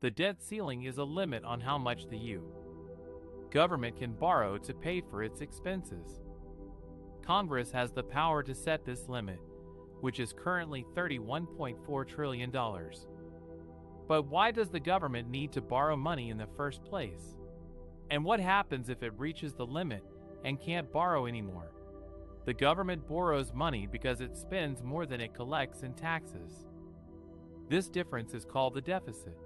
The debt ceiling is a limit on how much the U.S. government can borrow to pay for its expenses. Congress has the power to set this limit, which is currently $31.4 trillion. But why does the government need to borrow money in the first place? And what happens if it reaches the limit and can't borrow anymore? The government borrows money because it spends more than it collects in taxes. This difference is called the deficit,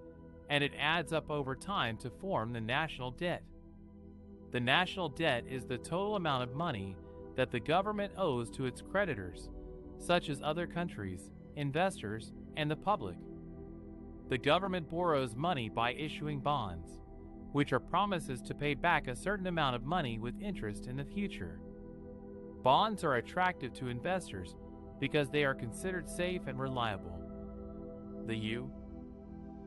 and it adds up over time to form the national debt. The national debt is the total amount of money that the government owes to its creditors, such as other countries, investors, and the public. The government borrows money by issuing bonds, which are promises to pay back a certain amount of money with interest in the future. Bonds are attractive to investors because they are considered safe and reliable. The U.S.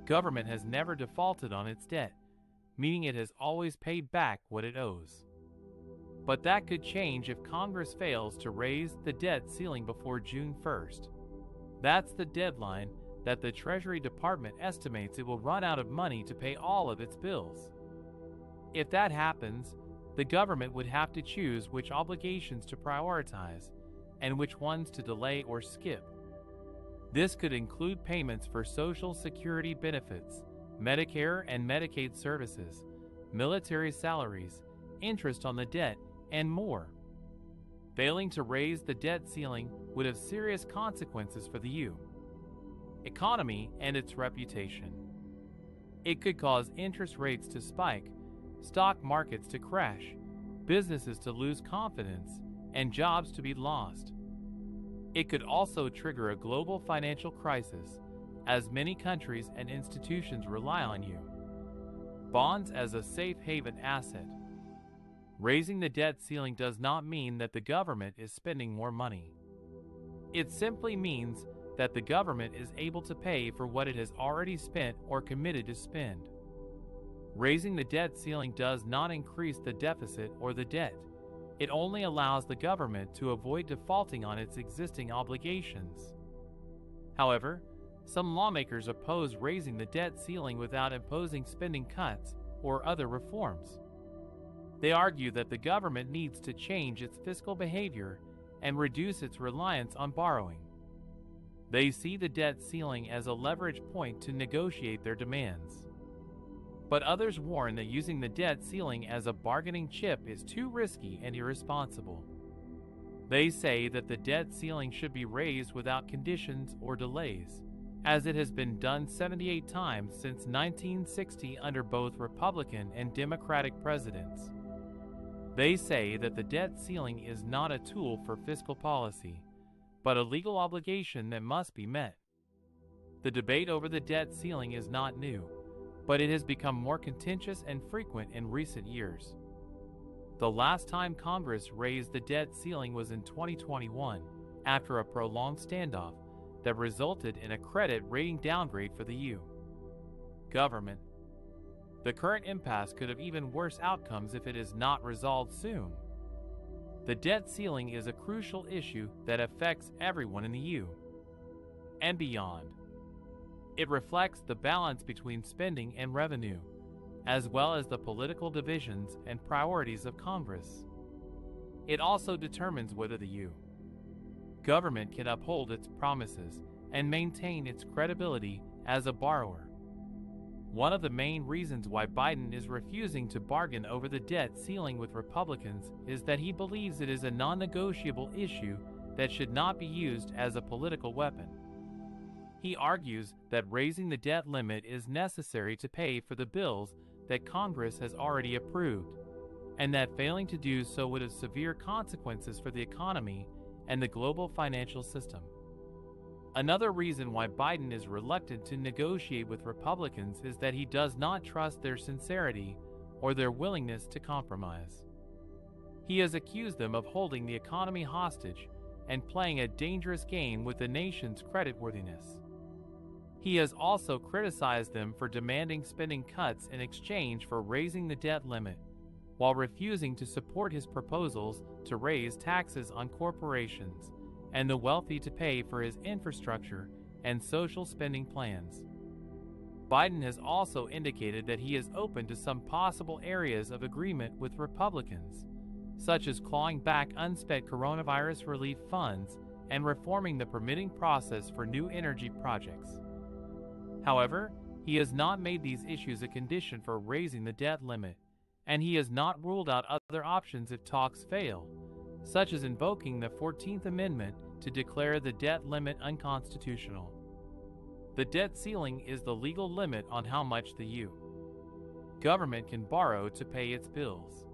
government has never defaulted on its debt, meaning it has always paid back what it owes. But that could change if Congress fails to raise the debt ceiling before June 1st. That's the deadline that the Treasury Department estimates it will run out of money to pay all of its bills. If that happens, the government would have to choose which obligations to prioritize and which ones to delay or skip. This could include payments for Social Security benefits, Medicare and Medicaid services, military salaries, interest on the debt, and more. Failing to raise the debt ceiling would have serious consequences for the U.S. economy and its reputation. It could cause interest rates to spike, stock markets to crash, businesses to lose confidence, and jobs to be lost. It could also trigger a global financial crisis, as many countries and institutions rely on you. Bonds as a safe haven asset. Raising the debt ceiling does not mean that the government is spending more money. It simply means that the government is able to pay for what it has already spent or committed to spend. Raising the debt ceiling does not increase the deficit or the debt. It only allows the government to avoid defaulting on its existing obligations. However, some lawmakers oppose raising the debt ceiling without imposing spending cuts or other reforms. They argue that the government needs to change its fiscal behavior and reduce its reliance on borrowing. They see the debt ceiling as a leverage point to negotiate their demands. But others warn that using the debt ceiling as a bargaining chip is too risky and irresponsible. They say that the debt ceiling should be raised without conditions or delays, as it has been done 78 times since 1960 under both Republican and Democratic presidents. They say that the debt ceiling is not a tool for fiscal policy, but a legal obligation that must be met. The debate over the debt ceiling is not new, but it has become more contentious and frequent in recent years. The last time Congress raised the debt ceiling was in 2021, after a prolonged standoff that resulted in a credit rating downgrade for the U.S. government. The current impasse could have even worse outcomes if it is not resolved soon. The debt ceiling is a crucial issue that affects everyone in the U.S. and beyond. It reflects the balance between spending and revenue, as well as the political divisions and priorities of Congress. It also determines whether the U.S. government can uphold its promises and maintain its credibility as a borrower. One of the main reasons why Biden is refusing to bargain over the debt ceiling with Republicans is that he believes it is a non-negotiable issue that should not be used as a political weapon. He argues that raising the debt limit is necessary to pay for the bills that Congress has already approved, and that failing to do so would have severe consequences for the economy and the global financial system. Another reason why Biden is reluctant to negotiate with Republicans is that he does not trust their sincerity or their willingness to compromise. He has accused them of holding the economy hostage and playing a dangerous game with the nation's creditworthiness. He has also criticized them for demanding spending cuts in exchange for raising the debt limit, while refusing to support his proposals to raise taxes on corporations and the wealthy to pay for his infrastructure and social spending plans. Biden has also indicated that he is open to some possible areas of agreement with Republicans, such as clawing back unspent coronavirus relief funds and reforming the permitting process for new energy projects. However, he has not made these issues a condition for raising the debt limit, and he has not ruled out other options if talks fail, such as invoking the 14th Amendment to declare the debt limit unconstitutional. The debt ceiling is the legal limit on how much the U.S. government can borrow to pay its bills.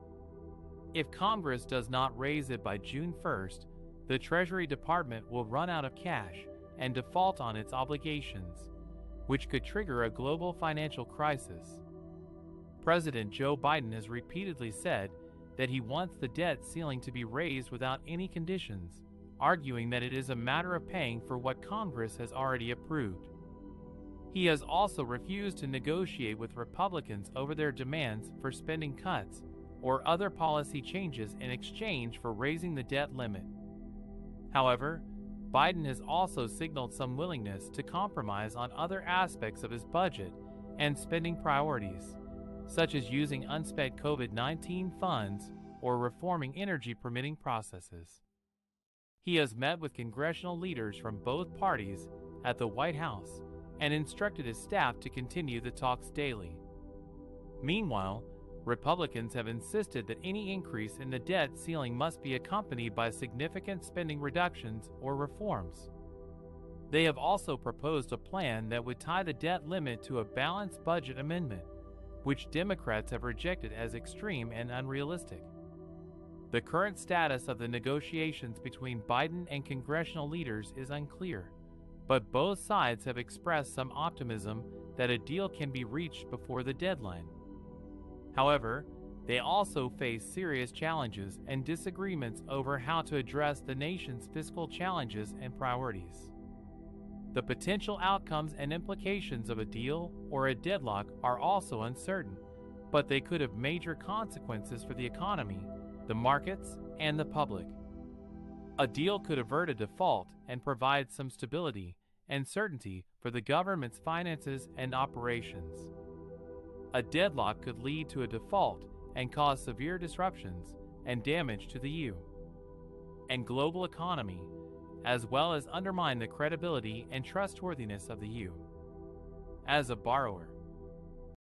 If Congress does not raise it by June 1st, the Treasury Department will run out of cash and default on its obligations, which could trigger a global financial crisis. President Joe Biden has repeatedly said that he wants the debt ceiling to be raised without any conditions, arguing that it is a matter of paying for what Congress has already approved. He has also refused to negotiate with Republicans over their demands for spending cuts or other policy changes in exchange for raising the debt limit. However, Biden has also signaled some willingness to compromise on other aspects of his budget and spending priorities, such as using unspent COVID-19 funds or reforming energy permitting processes. He has met with congressional leaders from both parties at the White House and instructed his staff to continue the talks daily. Meanwhile, Republicans have insisted that any increase in the debt ceiling must be accompanied by significant spending reductions or reforms. They have also proposed a plan that would tie the debt limit to a balanced budget amendment, which Democrats have rejected as extreme and unrealistic. The current status of the negotiations between Biden and congressional leaders is unclear, but both sides have expressed some optimism that a deal can be reached before the deadline. However, they also face serious challenges and disagreements over how to address the nation's fiscal challenges and priorities. The potential outcomes and implications of a deal or a deadlock are also uncertain, but they could have major consequences for the economy, the markets, and the public. A deal could avert a default and provide some stability and certainty for the government's finances and operations. A deadlock could lead to a default and cause severe disruptions and damage to the U.S. and global economy, as well as undermine the credibility and trustworthiness of the U.S. as a borrower.